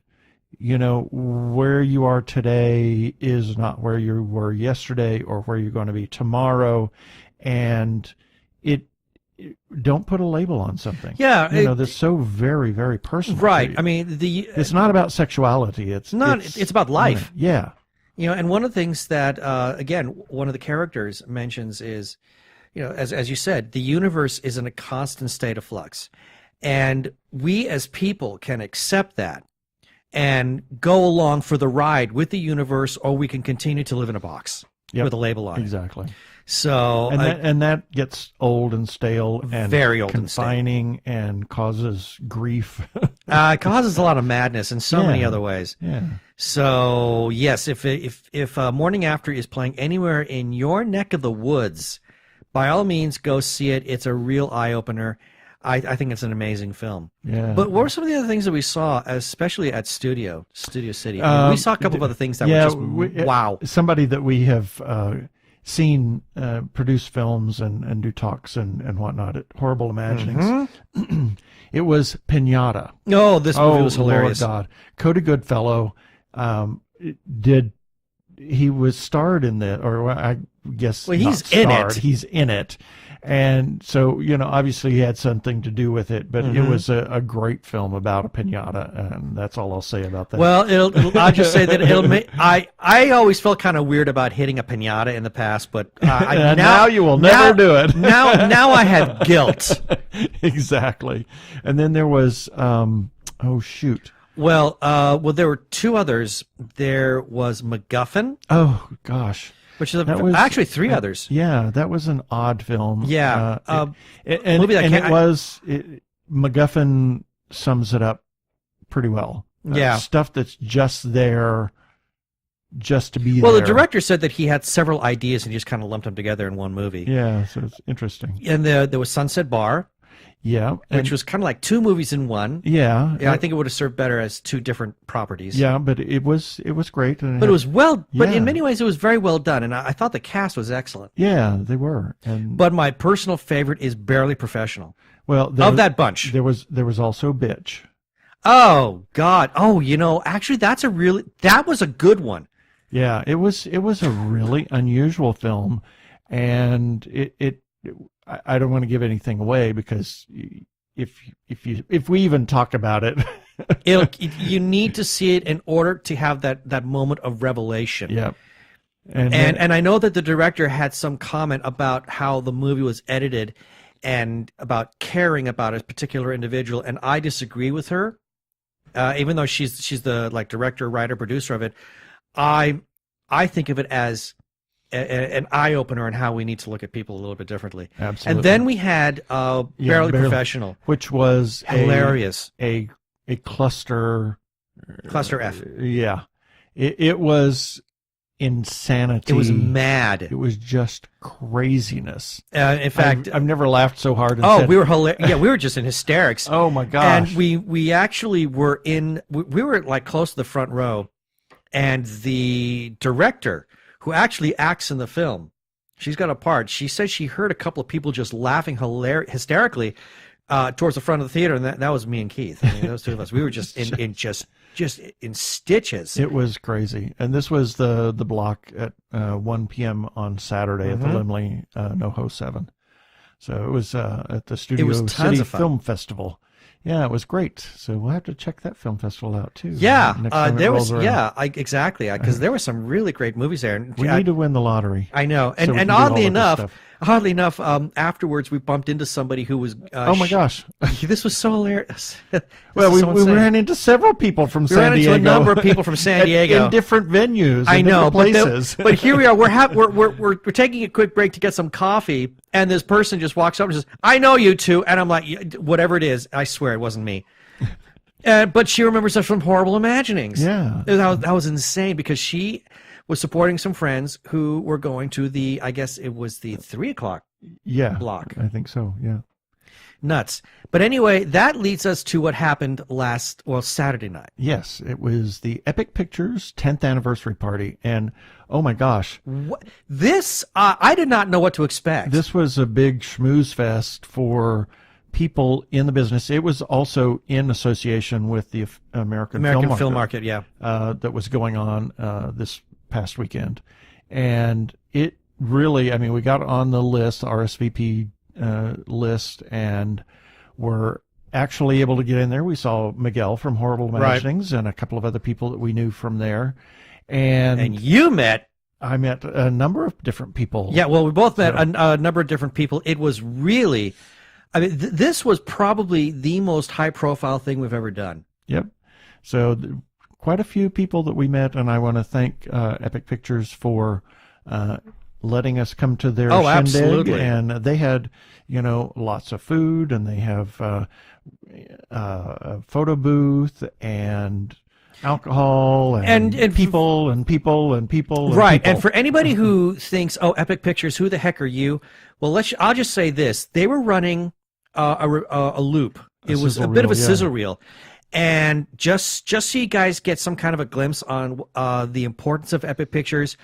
Speaker 1: where you are today is not where you were yesterday or where you're going to be tomorrow. And don't put a label on something.
Speaker 2: Yeah,
Speaker 1: that's so very, very personal.
Speaker 2: Right. I mean,
Speaker 1: it's not about sexuality. It's
Speaker 2: about life.
Speaker 1: Yeah.
Speaker 2: And one of the things that again, one of the characters mentions is, as you said, the universe is in a constant state of flux, And we as people can accept that and go along for the ride with the universe, or we can continue to live in a box with a label on it.
Speaker 1: Exactly.
Speaker 2: So
Speaker 1: and that gets old and stale and
Speaker 2: very old
Speaker 1: confining and causes grief.
Speaker 2: It causes a lot of madness in so many other ways.
Speaker 1: Yeah.
Speaker 2: So yes, if Morning After is playing anywhere in your neck of the woods, by all means go see it. It's a real eye opener. I think it's an amazing film.
Speaker 1: Yeah.
Speaker 2: But what were some of the other things that we saw, especially at Studio City? I mean, we saw a couple of other things that were just wow.
Speaker 1: Somebody that we have seen produce films and do talks and whatnot at Horrible Imaginings.
Speaker 2: Mm-hmm.
Speaker 1: It was Pinata.
Speaker 2: Oh, this movie was hilarious.
Speaker 1: Lord God. Cody Goodfellow he was starred in that, or I guess
Speaker 2: he's
Speaker 1: not starred,
Speaker 2: in it.
Speaker 1: He's in it. And so, obviously he had something to do with it, but it was a great film about a piñata, and that's all I'll say about that.
Speaker 2: Well, I'll just say that it'll make, I always felt kind of weird about hitting a piñata in the past, but
Speaker 1: now you will never do it.
Speaker 2: now I have guilt.
Speaker 1: Exactly. And then there was, oh shoot.
Speaker 2: Well, there were two others. There was MacGuffin.
Speaker 1: Oh gosh.
Speaker 2: Which is actually three others.
Speaker 1: Yeah, that was an odd film.
Speaker 2: Yeah,
Speaker 1: MacGuffin sums it up pretty well.
Speaker 2: Yeah,
Speaker 1: stuff that's just there, just to be there.
Speaker 2: Well, the director said that he had several ideas and he just kind of lumped them together in one movie.
Speaker 1: Yeah, so it's interesting.
Speaker 2: And there was Sunset Bar.
Speaker 1: Yeah,
Speaker 2: which was kind of like two movies in one.
Speaker 1: Yeah,
Speaker 2: I think it would have served better as two different properties.
Speaker 1: Yeah, but it was great. And
Speaker 2: but it was but in many ways it was very well done, and I thought the cast was excellent.
Speaker 1: Yeah, they were.
Speaker 2: But my personal favorite is Barely Professional.
Speaker 1: Well,
Speaker 2: of that bunch,
Speaker 1: there was also Bitch.
Speaker 2: Oh God! Oh, actually, that was a good one.
Speaker 1: Yeah, it was a really unusual film, and it I don't want to give anything away because if we even talk about it,
Speaker 2: you need to see it in order to have that moment of revelation.
Speaker 1: Yeah.
Speaker 2: And I know that the director had some comment about how the movie was edited and about caring about a particular individual, and I disagree with her. Even though she's the director, writer, producer of it, I think of it as an eye-opener on how we need to look at people a little bit differently.
Speaker 1: Absolutely.
Speaker 2: And then we had Barely Professional,
Speaker 1: which was
Speaker 2: hilarious.
Speaker 1: A cluster
Speaker 2: F.
Speaker 1: Yeah. It was insanity.
Speaker 2: It was mad.
Speaker 1: It was just craziness.
Speaker 2: In fact,
Speaker 1: I've never laughed so hard.
Speaker 2: We were hilarious. Yeah, we were just in hysterics.
Speaker 1: Oh my gosh.
Speaker 2: And we actually were we were close to the front row, and the director, who actually acts in the film, she's got a part. She says she heard a couple of people just laughing hysterically towards the front of the theater, and that was me and Keith. I mean, those two of us. We were just in stitches.
Speaker 1: It was crazy. And this was the block at 1 p.m. on Saturday at the Limley NoHo 7. So it was at the Studio City Film Festival. Yeah, it was great. So we'll have to check that film festival out too.
Speaker 2: Yeah, exactly. Because there were some really great movies there.
Speaker 1: We need to win the lottery.
Speaker 2: I know, and oddly enough, afterwards we bumped into somebody who was.
Speaker 1: Oh my gosh,
Speaker 2: this was so hilarious.
Speaker 1: Well, we ran into several people from San Diego.
Speaker 2: We ran into a number of people from San Diego
Speaker 1: in different venues.
Speaker 2: I know,
Speaker 1: places.
Speaker 2: But here we are. We're taking a quick break to get some coffee, and this person just walks up and says, "I know you two," and I'm like, "Whatever it is, I swear it wasn't me." But she remembers us from Horrible Imaginings.
Speaker 1: Yeah,
Speaker 2: that was insane because she was supporting some friends who were going to I guess it was the 3 o'clock block.
Speaker 1: I think so, yeah.
Speaker 2: Nuts. But anyway, that leads us to what happened Saturday night.
Speaker 1: Yes, it was the Epic Pictures 10th anniversary party, and oh my gosh.
Speaker 2: This, I did not know what to expect.
Speaker 1: This was a big schmooze fest for people in the business. It was also in association with the American Film Market,
Speaker 2: yeah.
Speaker 1: That was going on this past weekend. And it really, I mean, we got on the list, RSVP list, and were actually able to get in there. We saw Miguel from Horrible Imaginings and a couple of other people that we knew from there. And I met a number of different people.
Speaker 2: Yeah, well, we both met a number of different people. It was really I mean, this was probably the most high-profile thing we've ever done.
Speaker 1: Yep. So quite a few people that we met, and I want to thank Epic Pictures for letting us come to their shindig.
Speaker 2: Absolutely.
Speaker 1: And they had, lots of food, and they have a photo booth and alcohol and people and people and people.
Speaker 2: Right. And for anybody who thinks, oh, Epic Pictures, who the heck are you? Well, I'll just say this. They were running a loop. It was a bit of a sizzle reel. And just so you guys get some kind of a glimpse on the importance of Epic Pictures,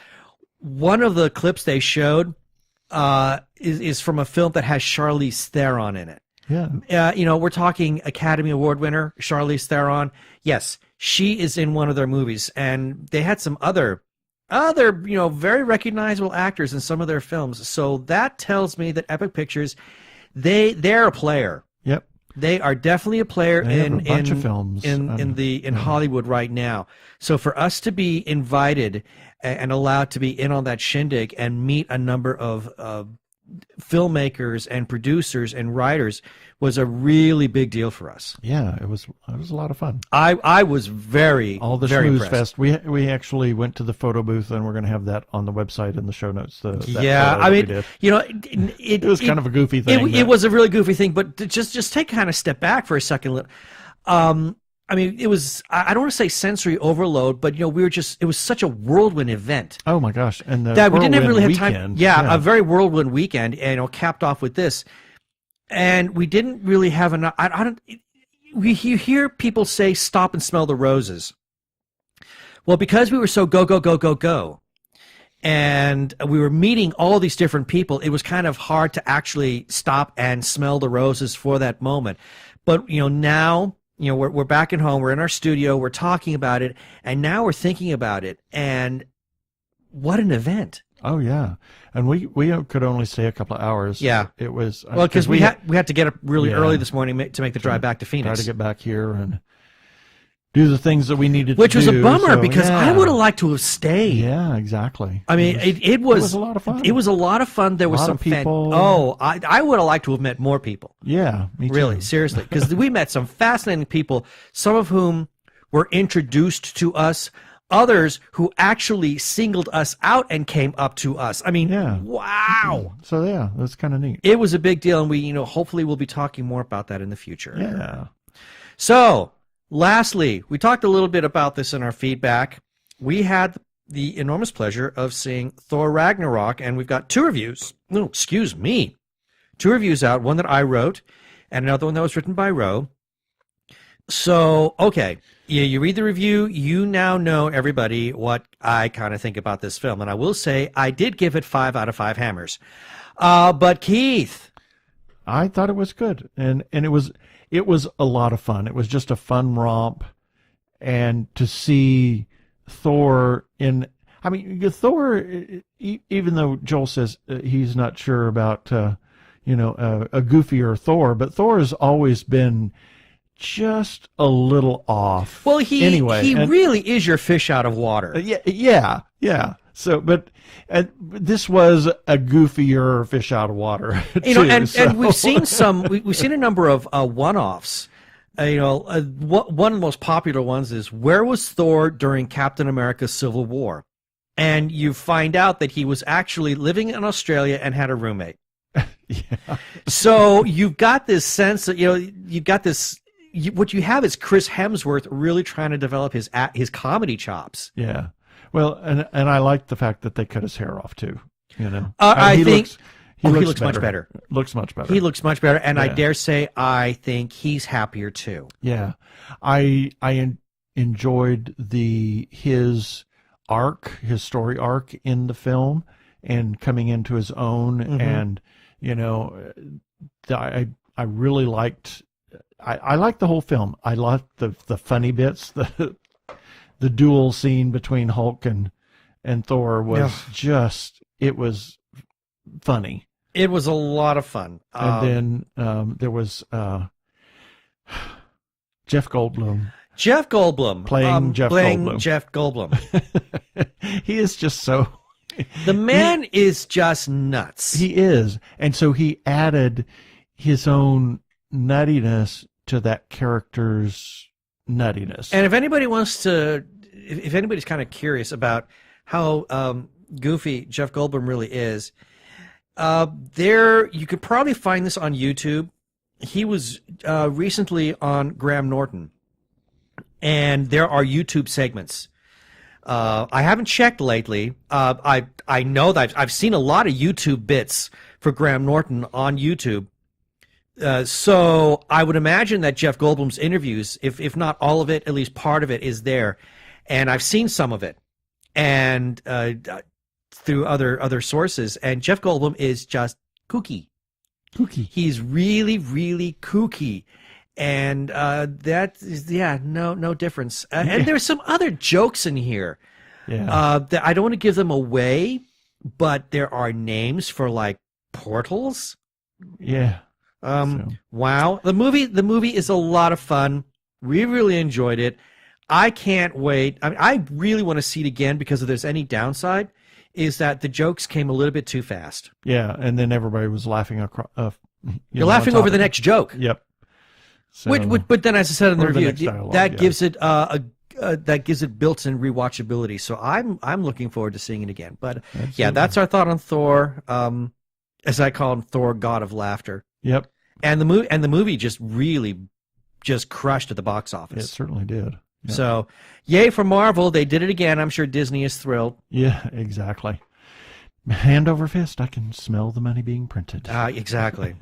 Speaker 2: one of the clips they showed is from a film that has Charlize Theron in it.
Speaker 1: Yeah.
Speaker 2: We're talking Academy Award winner Charlize Theron. Yes, she is in one of their movies, and they had some other very recognizable actors in some of their films. So that tells me that Epic Pictures, they're a player.
Speaker 1: Yep.
Speaker 2: They are definitely a player in
Speaker 1: a bunch of films
Speaker 2: in Hollywood right now. So for us to be invited and allowed to be in on that shindig and meet a number of filmmakers and producers and writers was a really big deal for us.
Speaker 1: Yeah, it was a lot of fun.
Speaker 2: I was very
Speaker 1: all the
Speaker 2: very
Speaker 1: Schmooze
Speaker 2: impressed.
Speaker 1: Fest. We actually went to the photo booth, and we're going to have that on the website in the show notes.
Speaker 2: Yeah, I mean,
Speaker 1: it was kind of a goofy thing.
Speaker 2: It was a really goofy thing, but just take kind of step back for a second. I mean, it was, I don't want to say sensory overload, but, it was such a whirlwind event.
Speaker 1: Oh, my gosh. And
Speaker 2: that we didn't really have
Speaker 1: weekend.
Speaker 2: time. Yeah, a very whirlwind weekend, and capped off with this. And we didn't really have enough. You hear people say, stop and smell the roses. Well, because we were so go, go, go, go, go, and we were meeting all these different people, it was kind of hard to actually stop and smell the roses for that moment. But, now, we're back at home, we're in our studio, we're talking about it, and now we're thinking about it, and what an event.
Speaker 1: Oh, yeah. And we could only stay a couple of hours.
Speaker 2: Yeah.
Speaker 1: It was...
Speaker 2: Well, because we had to get up really early this morning to make the drive back to Phoenix.
Speaker 1: Try to get back here and do the things that we needed to do.
Speaker 2: Which was a bummer, because I would have liked to have stayed.
Speaker 1: Yeah, exactly.
Speaker 2: I mean, it was
Speaker 1: a lot of fun.
Speaker 2: It was a lot of fun. There was some
Speaker 1: people.
Speaker 2: I would have liked to have met more people.
Speaker 1: Yeah, me too.
Speaker 2: Really, seriously. Because we met some fascinating people, some of whom were introduced to us, others who actually singled us out and came up to us. I mean, wow.
Speaker 1: So, yeah, that's kind of neat.
Speaker 2: It was a big deal, and we, hopefully we'll be talking more about that in the future.
Speaker 1: Yeah.
Speaker 2: So, lastly, we talked a little bit about this in our feedback. We had the enormous pleasure of seeing Thor Ragnarok, and we've got two reviews. No, excuse me. Two reviews out, one that I wrote, and another one that was written by Ro. So, okay, you read the review, you now know, everybody, what I kind of think about this film. And I will say, I did give it 5 out of 5 hammers. But Keith,
Speaker 1: I thought it was good, and it was a lot of fun. It was just a fun romp, and to see Thor Thor, even though Joel says he's not sure about a goofier Thor, but Thor has always been just a little off.
Speaker 2: Well, he really is your fish out of water.
Speaker 1: Yeah. So, but this was a goofier fish out of water.
Speaker 2: And we've seen we've seen a number of one-offs. One of the most popular ones is, where was Thor during Captain America's Civil War? And you find out that he was actually living in Australia and had a roommate.
Speaker 1: Yeah.
Speaker 2: So you've got this sense that you've got this. What you have is Chris Hemsworth really trying to develop his comedy chops.
Speaker 1: Yeah. Well, and I like the fact that they cut his hair off too.
Speaker 2: I think
Speaker 1: he
Speaker 2: looks much better.
Speaker 1: Looks much better.
Speaker 2: He looks much better, and I dare say I think he's happier too.
Speaker 1: Yeah, I enjoyed his story arc in the film, and coming into his own, and I really liked. I liked the whole film. I liked the funny bits. The duel scene between Hulk and Thor was it was funny.
Speaker 2: It was a lot of fun.
Speaker 1: And then there was Jeff Goldblum.
Speaker 2: Playing Jeff Goldblum.
Speaker 1: He is just so...
Speaker 2: The man is just nuts.
Speaker 1: He is. And so he added his own nuttiness to that character's nuttiness.
Speaker 2: And if anybody wants to, if anybody's kind of curious about how goofy Jeff Goldblum really is, you could probably find this on YouTube. He was recently on Graham Norton, and there are YouTube segments. I haven't checked lately. I know that I've seen a lot of YouTube bits for Graham Norton on YouTube. So I would imagine that Jeff Goldblum's interviews, if not all of it, at least part of it is there. And I've seen some of it, and through other sources. And Jeff Goldblum is just kooky. He's really, really kooky. And that is, no difference. And there's some other jokes in here.
Speaker 1: Yeah.
Speaker 2: That I don't want to give them away, but there are names for like portals.
Speaker 1: Yeah.
Speaker 2: Wow. The movie is a lot of fun. We really enjoyed it. I can't wait. I mean, I really want to see it again, because if there's any downside, is that the jokes came a little bit too fast.
Speaker 1: Yeah, and then everybody was laughing across.
Speaker 2: You're laughing over the next joke.
Speaker 1: Yep. So,
Speaker 2: But then, as I said in the
Speaker 1: or the
Speaker 2: review,
Speaker 1: next dialogue,
Speaker 2: that
Speaker 1: yeah.
Speaker 2: gives it that gives it built-in rewatchability. So I'm looking forward to seeing it again. But yeah, that's our thought on Thor. As I call him, Thor, God of Laughter.
Speaker 1: Yep.
Speaker 2: And the movie just really just crushed at the box office.
Speaker 1: It certainly did. Yep.
Speaker 2: So, yay for Marvel. They did it again. I'm sure Disney is thrilled.
Speaker 1: Yeah, exactly. Hand over fist, I can smell the money being printed.
Speaker 2: Exactly.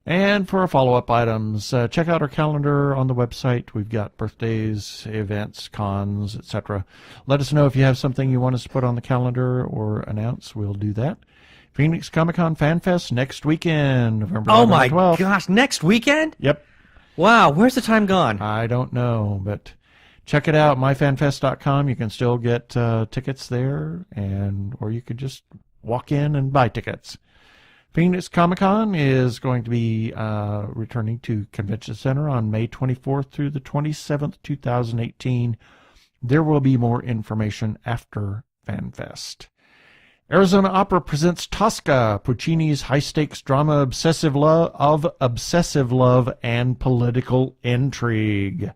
Speaker 1: And for our follow-up items, check out our calendar on the website. We've got birthdays, events, cons, etc. Let us know if you have something you want us to put on the calendar or announce. We'll do that. Phoenix Comic-Con Fan Fest next weekend, November 11th,
Speaker 2: Oh my
Speaker 1: 12th.
Speaker 2: gosh, next weekend?
Speaker 1: Yep.
Speaker 2: Wow, where's the time gone?
Speaker 1: I don't know, but check it out, myfanfest.com. You can still get tickets there, or you could just walk in and buy tickets. Phoenix Comic-Con is going to be returning to Convention Center on May 24th through the 27th, 2018. There will be more information after FanFest. Arizona Opera presents Tosca, Puccini's high-stakes drama obsessive love and political intrigue.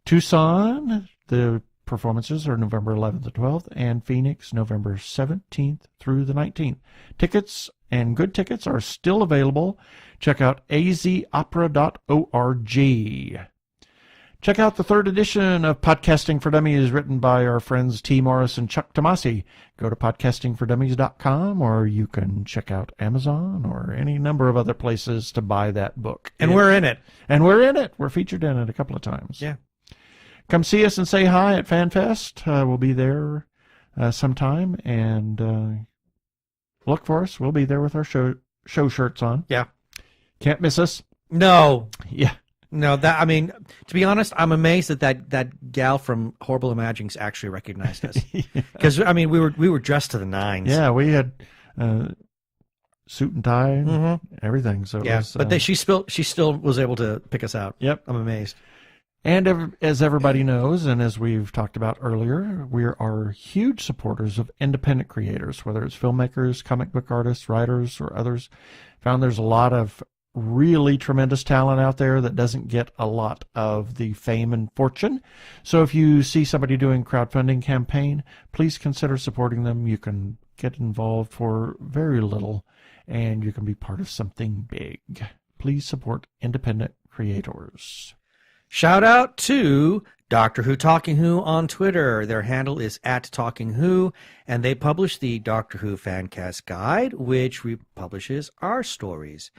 Speaker 1: Tucson, the performances are November 11th to 12th, and Phoenix, November 17th through the 19th. Tickets and good tickets are still available. Check out azopera.org. Check out the third edition of Podcasting for Dummies, written by our friends T. Morris and Chuck Tomasi. Go to podcastingfordummies.com, or you can check out Amazon or any number of other places to buy that book.
Speaker 2: And we're in it.
Speaker 1: And we're in it. We're featured in it a couple of times.
Speaker 2: Yeah.
Speaker 1: Come see us and say hi at FanFest. We'll be there sometime, and look for us. We'll be there with our show shirts on.
Speaker 2: Yeah.
Speaker 1: Can't miss us.
Speaker 2: No.
Speaker 1: Yeah.
Speaker 2: No, to be honest, I'm amazed that gal from Horrible Imaginings actually recognized us. Because, I mean, we were dressed to the nines.
Speaker 1: Yeah, we had suit and tie, everything. So
Speaker 2: yeah,
Speaker 1: it was,
Speaker 2: but she still was able to pick us out.
Speaker 1: Yep.
Speaker 2: I'm amazed.
Speaker 1: And as everybody knows, and as we've talked about earlier, we are huge supporters of independent creators, whether it's filmmakers, comic book artists, writers, or others. Found there's a lot of really tremendous talent out there that doesn't get a lot of the fame and fortune. So if you see somebody doing crowdfunding campaign, please consider supporting them. You can get involved for very little, and you can be part of something big. Please support independent creators.
Speaker 2: Shout out to Doctor Who Talking Who on Twitter. Their handle is @TalkingWho, and they publish the Doctor Who Fancast Guide, which republishes our stories.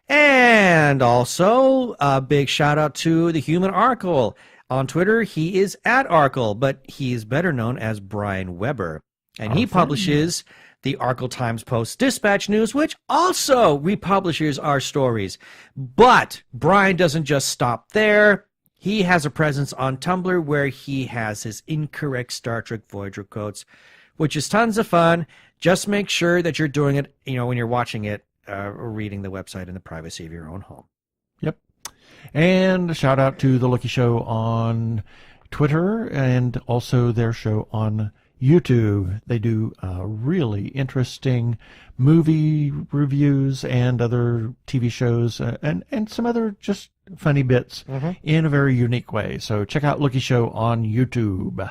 Speaker 2: And also a big shout out to the Human Arkle. On Twitter, he is @Arkle, but he is better known as Brian Weber. And he publishes the Arkle Times Post Dispatch News, which also republishes our stories. But Brian doesn't just stop there. He has a presence on Tumblr where he has his incorrect Star Trek Voyager quotes, which is tons of fun. Just make sure that you're doing it, when you're watching it, or reading the website in the privacy of your own home.
Speaker 1: Yep. And a shout out to The Lookie Show on Twitter, and also their show on YouTube. They do really interesting movie reviews and other TV shows and some other just funny bits in a very unique way. So check out Looky Show on YouTube.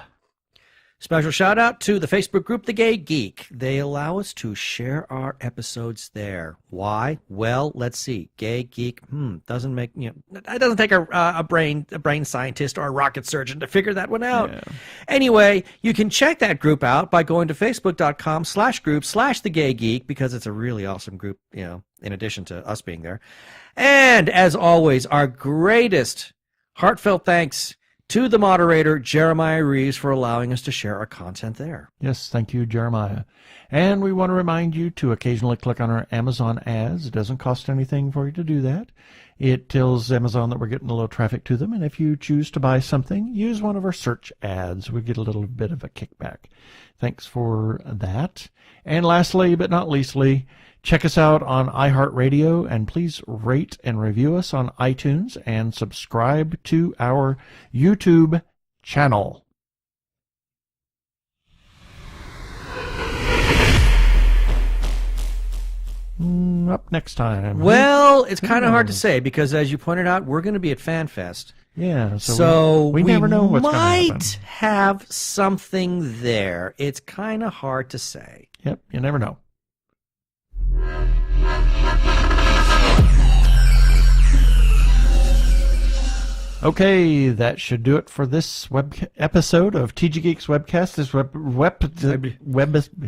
Speaker 2: Special shout out to the Facebook group, The Gay Geek. They allow us to share our episodes there. Why? Well, let's see. Gay Geek, doesn't make, it doesn't take a brain scientist or a rocket surgeon to figure that one out. Yeah. Anyway, you can check that group out by going to facebook.com/group/The Gay Geek, because it's a really awesome group, in addition to us being there. And as always, our greatest heartfelt thanks to the moderator, Jeremiah Reeves, for allowing us to share our content there.
Speaker 1: Yes, thank you, Jeremiah. And we want to remind you to occasionally click on our Amazon ads. It doesn't cost anything for you to do that. It tells Amazon that we're getting a little traffic to them, and if you choose to buy something, use one of our search ads. We get a little bit of a kickback. Thanks for that. And lastly, but not leastly, check us out on iHeartRadio, and please rate and review us on iTunes and subscribe to our YouTube channel. Up next time.
Speaker 2: Well, it's kind of hard to say because, as you pointed out, we're going to be at FanFest.
Speaker 1: Yeah,
Speaker 2: so
Speaker 1: we never know what's going to happen.
Speaker 2: We might have something there. It's kind of hard to say.
Speaker 1: Yep, you never know. Okay, that should do it for this episode of TG Geeks Webcast. This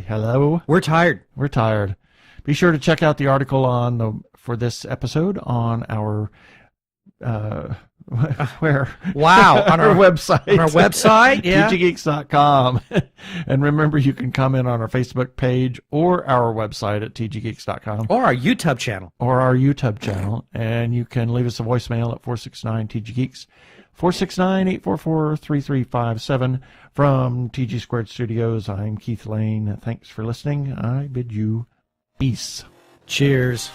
Speaker 1: hello.
Speaker 2: We're tired.
Speaker 1: We're tired. Be sure to check out the article for this episode on our where?
Speaker 2: Wow,
Speaker 1: on our website.
Speaker 2: On our website, yeah.
Speaker 1: tggeeks.com. And remember, you can comment on our Facebook page or our website at tggeeks.com.
Speaker 2: Or our YouTube channel.
Speaker 1: And you can leave us a voicemail at 469-TG-GEEKS, 469-844-3357. From TG Squared Studios, I'm Keith Lane. Thanks for listening. I bid you peace.
Speaker 2: Cheers.